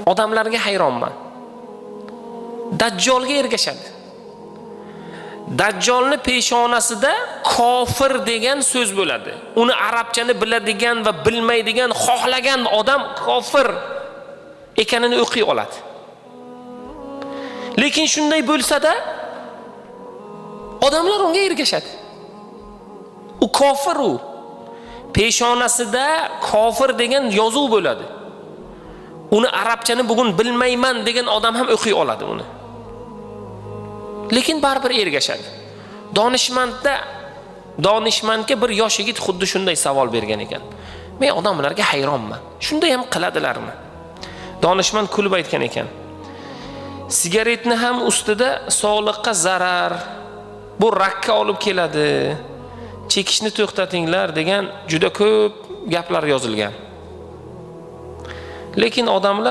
Odamlarga hayronman. Dajjolga ergashadi. Dajjolni peshonasida kofir degan so'z bo'ladi. Uni arabchani biladigan va bilmaydigan, xohlagan odam kofir ekanini o'qiy oladi. Lekin shunday bo'lsa-da, odamlar unga ergashadi. U kofir u. Peshonasida kofir degan yozuv bo'ladi. Uni arabchani bugun bilmayman degan odam ham o'qiy oladi uni. Lekin baribir ergashadi. Donishmandga bir yosh yigit xuddi shunday savol bergan ekan. Men odamlarga hayronman. Shunday ham qiladilarmi? Donishmand kulib aytgan ekan. Sigaretni ham ustida sog'liqqa zarar, bu rakka olib keladi. Chekishni to'xtatinglar degan juda ko'p gaplar yozilgan. Lekin odamlar